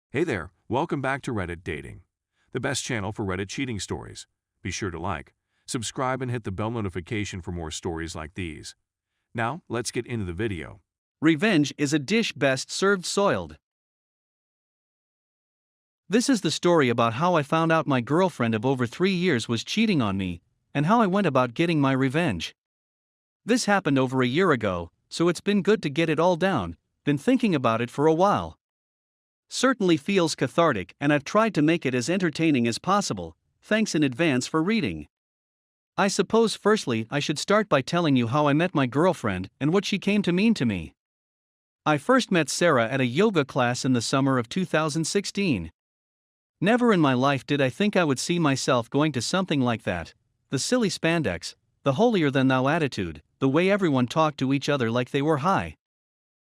Hey there, welcome back to Reddit Dating, the best channel for Reddit cheating stories. Be sure to like, subscribe, and hit the bell notification for more stories like these. Now, let's get into the video. Revenge is a dish best served soiled. This is the story about how I found out my girlfriend of over 3 years was cheating on me, and how I went about getting my revenge. This happened over a year ago, so it's been good to get it all down. Been thinking about it for a while. Certainly feels cathartic, and I've tried to make it as entertaining as possible. Thanks in advance for reading. I suppose firstly I should start by telling you how I met my girlfriend and what she came to mean to me. I first met Sarah at a yoga class in the summer of 2016. Never in my life did I think I would see myself going to something like that. The silly spandex, the holier-than-thou attitude, the way everyone talked to each other like they were high.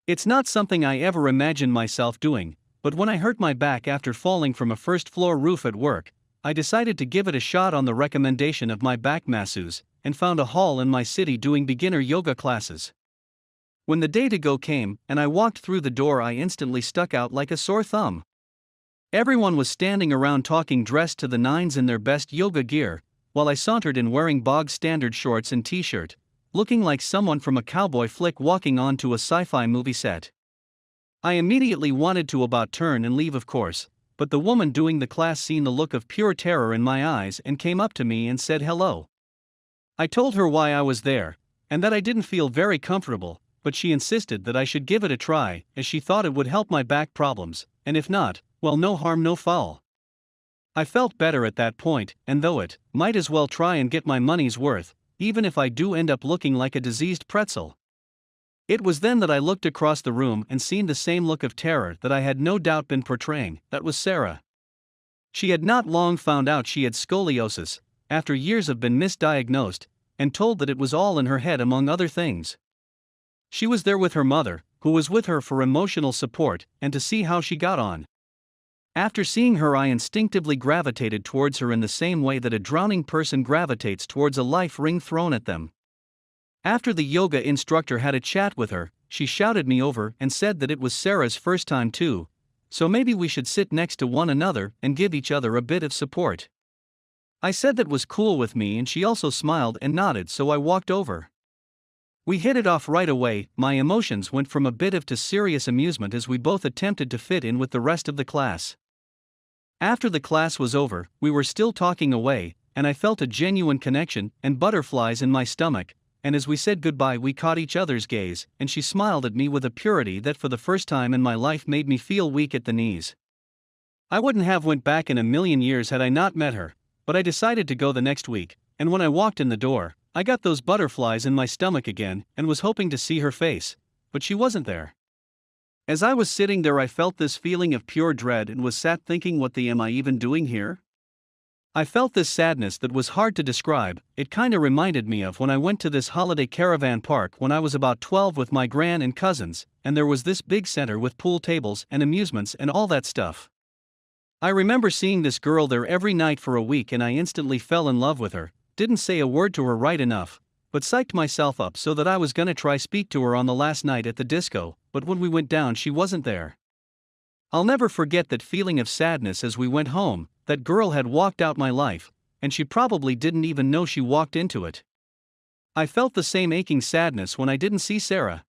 It's not something I ever imagined myself doing, but when I hurt my back after falling from a first-floor roof at work, I decided to give it a shot on the recommendation of my back masseuse, and found a hall in my city doing beginner yoga classes. When the day to go came, and I walked through the door, I instantly stuck out like a sore thumb. Everyone was standing around talking, dressed to the nines in their best yoga gear, while I sauntered in wearing bog-standard shorts and t-shirt, looking like someone from a cowboy flick walking onto a sci-fi movie set. I immediately wanted to about turn and leave, of course, but the woman doing the class seen the look of pure terror in my eyes and came up to me and said hello. I told her why I was there, and that I didn't feel very comfortable, but she insisted that I should give it a try, as she thought it would help my back problems, and if not, well, no harm no foul. I felt better at that point, and though it might as well try and get my money's worth, even if I do end up looking like a diseased pretzel. It was then that I looked across the room and seen the same look of terror that I had no doubt been portraying. That was Sarah. She had not long found out she had scoliosis, after years of been misdiagnosed, and told that it was all in her head among other things. She was there with her mother, who was with her for emotional support and to see how she got on. After seeing her, I instinctively gravitated towards her in the same way that a drowning person gravitates towards a life ring thrown at them. After the yoga instructor had a chat with her, she shouted me over and said that it was Sarah's first time too, so maybe we should sit next to one another and give each other a bit of support. I said that was cool with me, and she also smiled and nodded, so I walked over. We hit it off right away. My emotions went from a bit of to serious amusement as we both attempted to fit in with the rest of the class. After the class was over, we were still talking away, and I felt a genuine connection and butterflies in my stomach, and as we said goodbye we caught each other's gaze, and she smiled at me with a purity that for the first time in my life made me feel weak at the knees. I wouldn't have went back in a million years had I not met her, but I decided to go the next week, and when I walked in the door, I got those butterflies in my stomach again and was hoping to see her face, but she wasn't there. As I was sitting there, I felt this feeling of pure dread and was sat thinking, what the am I even doing here? I felt this sadness that was hard to describe. It kinda reminded me of when I went to this holiday caravan park when I was about 12 with my gran and cousins, and there was this big center with pool tables and amusements and all that stuff. I remember seeing this girl there every night for a week, and I instantly fell in love with her. Didn't say a word to her right enough, but psyched myself up so that I was gonna try speak to her on the last night at the disco, but when we went down she wasn't there. I'll never forget that feeling of sadness as we went home. That girl had walked out my life, and she probably didn't even know she walked into it. I felt the same aching sadness when I didn't see Sarah.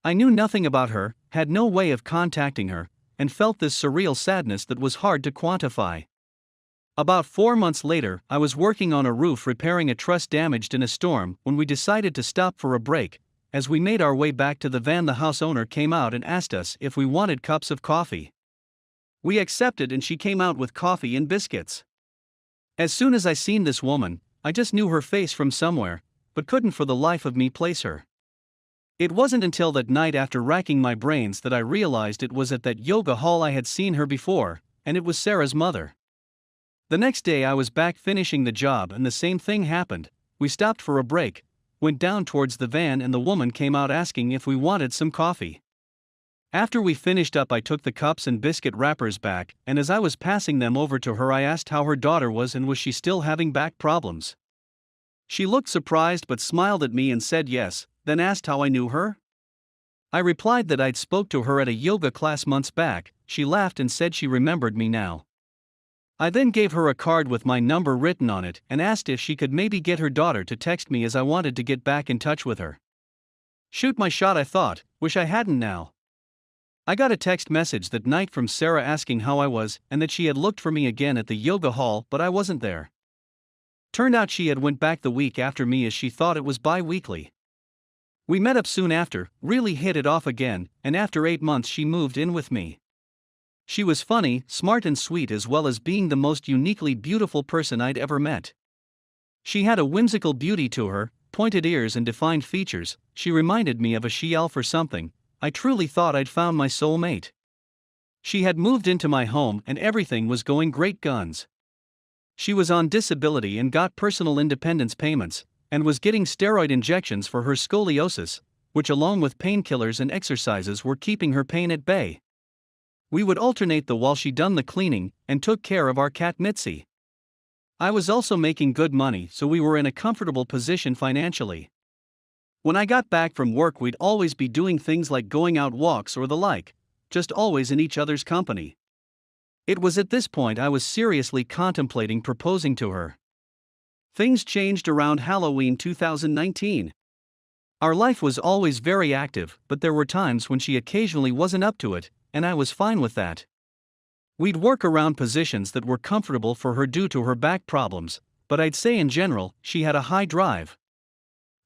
I knew nothing about her, had no way of contacting her, and felt this surreal sadness that was hard to quantify. About 4 months later, I was working on a roof repairing a truss damaged in a storm when we decided to stop for a break. As we made our way back to the van, the house owner came out and asked us if we wanted cups of coffee. We accepted, and she came out with coffee and biscuits. As soon as I seen this woman, I just knew her face from somewhere, but couldn't for the life of me place her. It wasn't until that night, after racking my brains, that I realized it was at that yoga hall I had seen her before, and it was Sarah's mother. The next day I was back finishing the job and the same thing happened. We stopped for a break, went down towards the van, and the woman came out asking if we wanted some coffee. After we finished up, I took the cups and biscuit wrappers back, and as I was passing them over to her, I asked how her daughter was and was she still having back problems. She looked surprised but smiled at me and said yes, then asked how I knew her. I replied that I'd spoke to her at a yoga class months back, she laughed and said she remembered me now. I then gave her a card with my number written on it and asked if she could maybe get her daughter to text me as I wanted to get back in touch with her. Shoot my shot, I thought, wish I hadn't now. I got a text message that night from Sarah asking how I was and that she had looked for me again at the yoga hall but I wasn't there. Turned out she had went back the week after me as she thought it was bi-weekly. We met up soon after, really hit it off again, and after 8 months she moved in with me. She was funny, smart and sweet as well as being the most uniquely beautiful person I'd ever met. She had a whimsical beauty to her, pointed ears and defined features. She reminded me of a she-elf or something. I truly thought I'd found my soulmate. She had moved into my home and everything was going great guns. She was on disability and got personal independence payments, and was getting steroid injections for her scoliosis, which along with painkillers and exercises were keeping her pain at bay. We would alternate while she done the cleaning and took care of our cat Mitzi. I was also making good money, so we were in a comfortable position financially. When I got back from work, we'd always be doing things like going out walks or the like, just always in each other's company. It was at this point I was seriously contemplating proposing to her. Things changed around Halloween 2019. Our life was always very active, but there were times when she occasionally wasn't up to it, and I was fine with that. We'd work around positions that were comfortable for her due to her back problems, but I'd say in general, she had a high drive.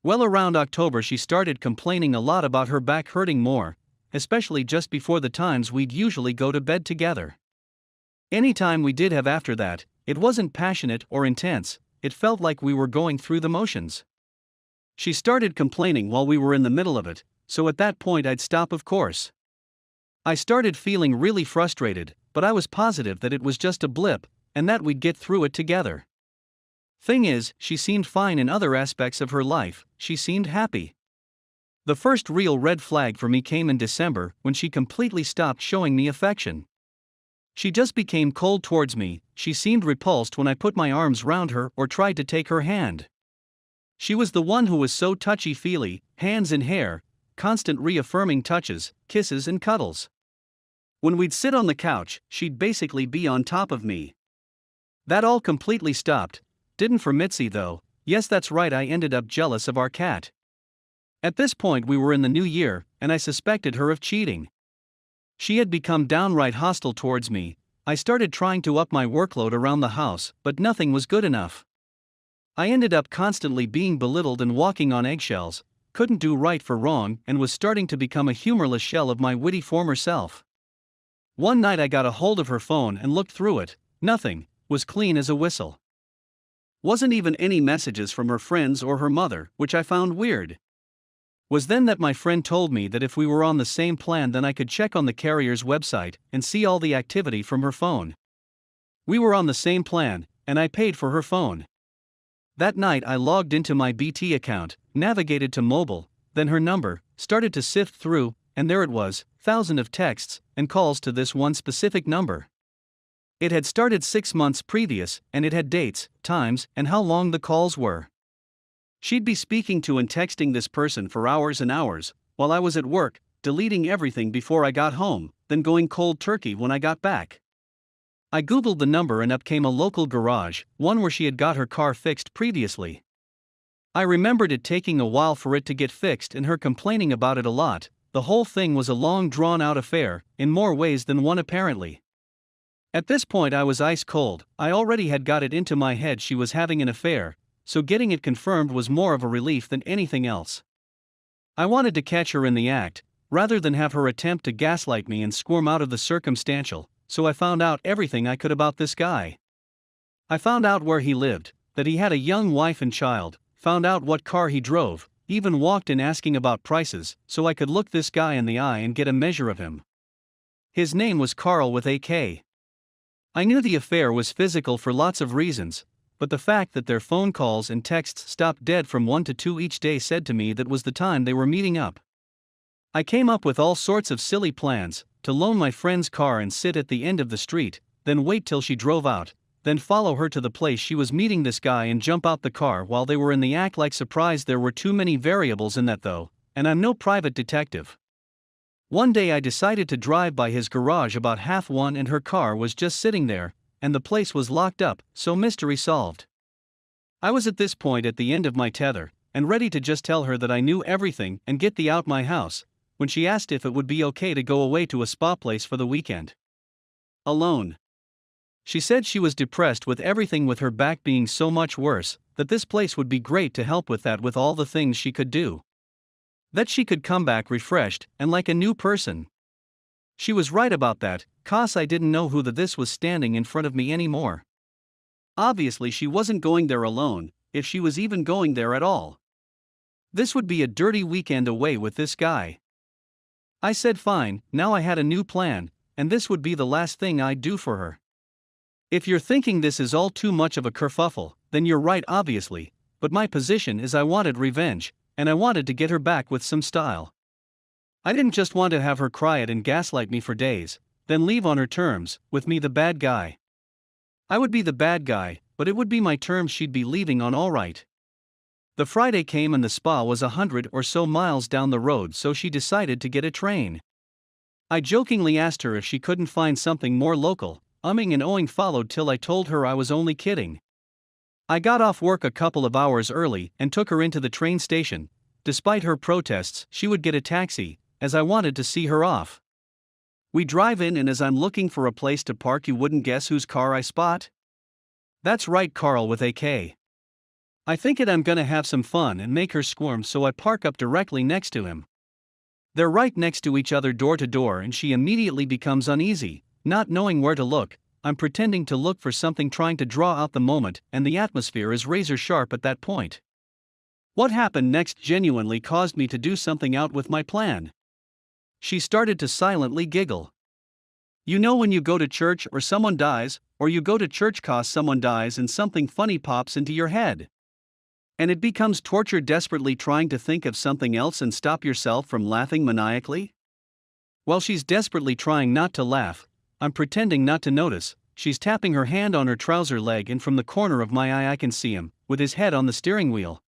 Well, around October she started complaining a lot about her back hurting more, especially just before the times we'd usually go to bed together. Anytime we did have after that, it wasn't passionate or intense, it felt like we were going through the motions. She started complaining while we were in the middle of it, so at that point I'd stop, of course. I started feeling really frustrated, but I was positive that it was just a blip, and that we'd get through it together. Thing is, she seemed fine in other aspects of her life, she seemed happy. The first real red flag for me came in December when she completely stopped showing me affection. She just became cold towards me. She seemed repulsed when I put my arms round her or tried to take her hand. She was the one who was so touchy-feely, hands in hair, constant reaffirming touches, kisses and cuddles. When we'd sit on the couch, she'd basically be on top of me. That all completely stopped. Didn't for Mitzi though. Yes, that's right, I ended up jealous of our cat. At this point we were in the new year, and I suspected her of cheating. She had become downright hostile towards me. I started trying to up my workload around the house, but nothing was good enough. I ended up constantly being belittled and walking on eggshells, couldn't do right for wrong, and was starting to become a humorless shell of my witty former self. One night I got a hold of her phone and looked through it. Nothing, was clean as a whistle. Wasn't even any messages from her friends or her mother, which I found weird. Was then that my friend told me that if we were on the same plan then I could check on the carrier's website and see all the activity from her phone. We were on the same plan, and I paid for her phone. That night I logged into my BT account, navigated to mobile, then her number, started to sift through, and there it was, thousands of texts and calls to this one specific number. It had started 6 months previous, and it had dates, times, and how long the calls were. She'd be speaking to and texting this person for hours and hours, while I was at work, deleting everything before I got home, then going cold turkey when I got back. I googled the number and up came a local garage, one where she had got her car fixed previously. I remembered it taking a while for it to get fixed and her complaining about it a lot. The whole thing was a long drawn-out affair, in more ways than one apparently. At this point I was ice cold. I already had got it into my head she was having an affair, so getting it confirmed was more of a relief than anything else. I wanted to catch her in the act, rather than have her attempt to gaslight me and squirm out of the circumstantial, so I found out everything I could about this guy. I found out where he lived, that he had a young wife and child, found out what car he drove, even walked in asking about prices, so I could look this guy in the eye and get a measure of him. His name was Carl with a K. I knew the affair was physical for lots of reasons, but the fact that their phone calls and texts stopped dead from 1 to 2 each day said to me that was the time they were meeting up. I came up with all sorts of silly plans, to loan my friend's car and sit at the end of the street, then wait till she drove out, then follow her to the place she was meeting this guy and jump out the car while they were in the act. Like surprised there were too many variables in that though, and I'm no private detective. One day I decided to drive by his garage about 1:30 and her car was just sitting there, and the place was locked up, so mystery solved. I was at this point at the end of my tether, and ready to just tell her that I knew everything and get the out my house, when she asked if it would be okay to go away to a spa place for the weekend. Alone. She said she was depressed with everything, with her back being so much worse, that this place would be great to help with that, with all the things she could do. That she could come back refreshed and like a new person. She was right about that, 'cause I didn't know who this was standing in front of me anymore. Obviously she wasn't going there alone, if she was even going there at all. This would be a dirty weekend away with this guy. I said fine, now I had a new plan, and this would be the last thing I'd do for her. If you're thinking this is all too much of a kerfuffle, then you're right obviously, but my position is I wanted revenge, and I wanted to get her back with some style. I didn't just want to have her cry it and gaslight me for days, then leave on her terms, with me the bad guy. I would be the bad guy, but it would be my terms she'd be leaving on alright. The Friday came and the spa was 100 or so miles down the road, so she decided to get a train. I jokingly asked her if she couldn't find something more local, umming and ohing followed till I told her I was only kidding. I got off work a couple of hours early and took her into the train station. Despite her protests, she would get a taxi, as I wanted to see her off. We drive in, and as I'm looking for a place to park, you wouldn't guess whose car I spot? That's right, Carl with a K. I think I'm gonna have some fun and make her squirm, so I park up directly next to him. They're right next to each other door to door, and she immediately becomes uneasy, not knowing where to look. I'm pretending to look for something, trying to draw out the moment, and the atmosphere is razor sharp at that point. What happened next genuinely caused me to do something out with my plan. She started to silently giggle. You know when you go to church or someone dies, or you go to church 'cause someone dies and something funny pops into your head? And it becomes torture, desperately trying to think of something else and stop yourself from laughing maniacally? While she's desperately trying not to laugh, I'm pretending not to notice. She's tapping her hand on her trouser leg, and from the corner of my eye I can see him, with his head on the steering wheel.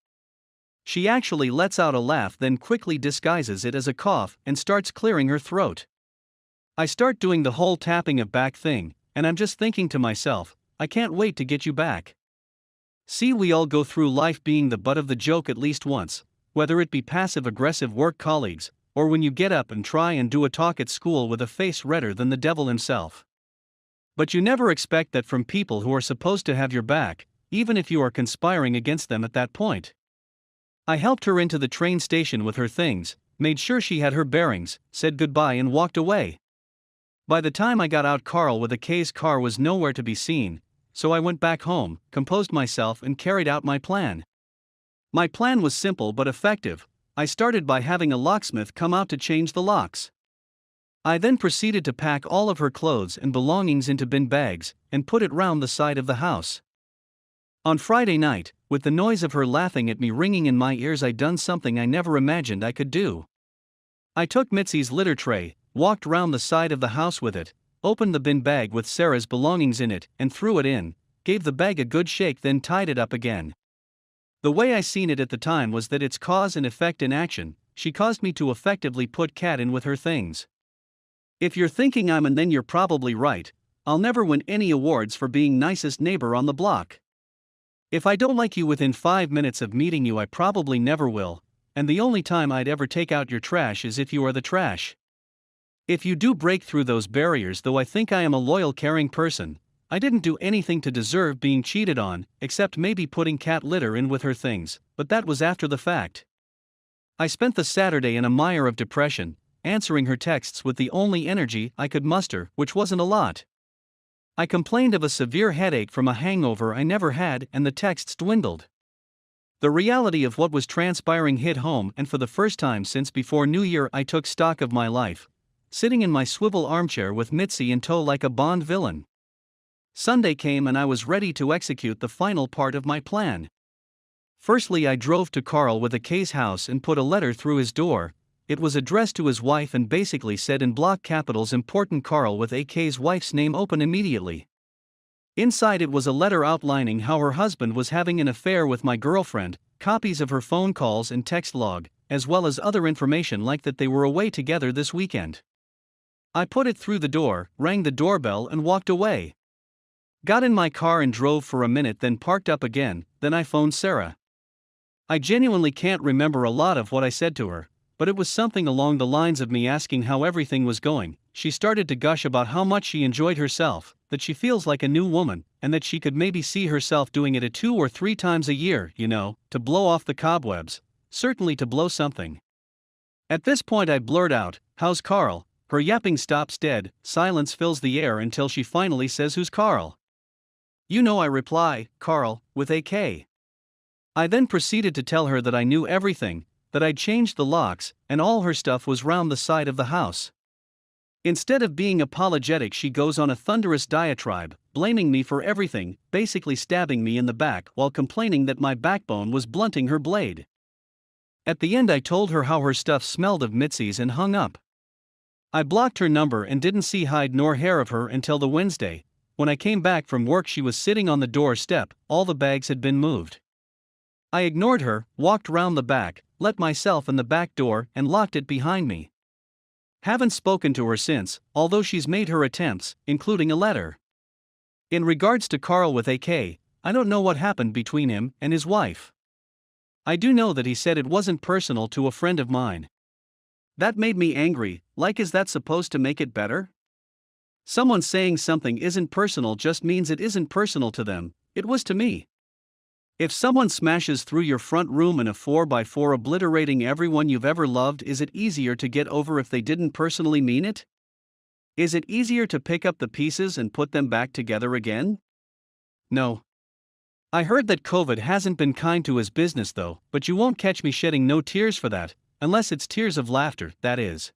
She actually lets out a laugh, then quickly disguises it as a cough and starts clearing her throat. I start doing the whole tapping of back thing, and I'm just thinking to myself, I can't wait to get you back. See, we all go through life being the butt of the joke at least once, whether it be passive-aggressive work colleagues, or when you get up and try and do a talk at school with a face redder than the devil himself. But you never expect that from people who are supposed to have your back, even if you are conspiring against them at that point. I helped her into the train station with her things, made sure she had her bearings, said goodbye and walked away. By the time I got out, Carl with a K's car was nowhere to be seen, so I went back home, composed myself and carried out my plan. My plan was simple but effective. I started by having a locksmith come out to change the locks. I then proceeded to pack all of her clothes and belongings into bin bags, and put it round the side of the house. On Friday night, with the noise of her laughing at me ringing in my ears, I'd done something I never imagined I could do. I took Mitzi's litter tray, walked round the side of the house with it, opened the bin bag with Sarah's belongings in it, and threw it in, gave the bag a good shake, then tied it up again. The way I seen it at the time was that it's cause and effect in action. She caused me to effectively put Kat in with her things. If you're thinking I'm and then you're probably right. I'll never win any awards for being nicest neighbor on the block. If I don't like you within 5 minutes of meeting you, I probably never will, and the only time I'd ever take out your trash is if you are the trash. If you do break through those barriers, though I think I am a loyal, caring person, I didn't do anything to deserve being cheated on, except maybe putting cat litter in with her things, but that was after the fact. I spent the Saturday in a mire of depression, answering her texts with the only energy I could muster, which wasn't a lot. I complained of a severe headache from a hangover I never had, and the texts dwindled. The reality of what was transpiring hit home, and for the first time since before New Year I took stock of my life, sitting in my swivel armchair with Mitzi in tow like a Bond villain. Sunday came and I was ready to execute the final part of my plan. Firstly, I drove to Carl with a K's house and put a letter through his door. It was addressed to his wife and basically said in block capitals, "Important Carl with a K's wife's name, open immediately." Inside it was a letter outlining how her husband was having an affair with my girlfriend, copies of her phone calls and text log, as well as other information like that they were away together this weekend. I put it through the door, rang the doorbell and walked away. Got in my car and drove for a minute, then parked up again, then I phoned Sarah. I genuinely can't remember a lot of what I said to her, but it was something along the lines of me asking how everything was going. She started to gush about how much she enjoyed herself, that she feels like a new woman, and that she could maybe see herself doing it 2 or 3 times a year, to blow off the cobwebs, certainly to blow something. At this point I blurt out, "How's Carl?" Her yapping stops dead, silence fills the air until she finally says, "Who's Carl?" I reply, "Carl, with a K." I then proceeded to tell her that I knew everything, that I'd changed the locks, and all her stuff was round the side of the house. Instead of being apologetic, she goes on a thunderous diatribe, blaming me for everything, basically stabbing me in the back while complaining that my backbone was blunting her blade. At the end I told her how her stuff smelled of Mitzi's and hung up. I blocked her number and didn't see hide nor hair of her until the Wednesday. When I came back from work, she was sitting on the doorstep, all the bags had been moved. I ignored her, walked round the back, let myself in the back door, and locked it behind me. Haven't spoken to her since, although she's made her attempts, including a letter. In regards to Carl with a K, I don't know what happened between him and his wife. I do know that he said it wasn't personal to a friend of mine. That made me angry, like, is that supposed to make it better? Someone saying something isn't personal just means it isn't personal to them. It was to me. If someone smashes through your front room in a 4x4 obliterating everyone you've ever loved, is it easier to get over if they didn't personally mean it? Is it easier to pick up the pieces and put them back together again? No. I heard that COVID hasn't been kind to his business though, but you won't catch me shedding no tears for that, unless it's tears of laughter, that is.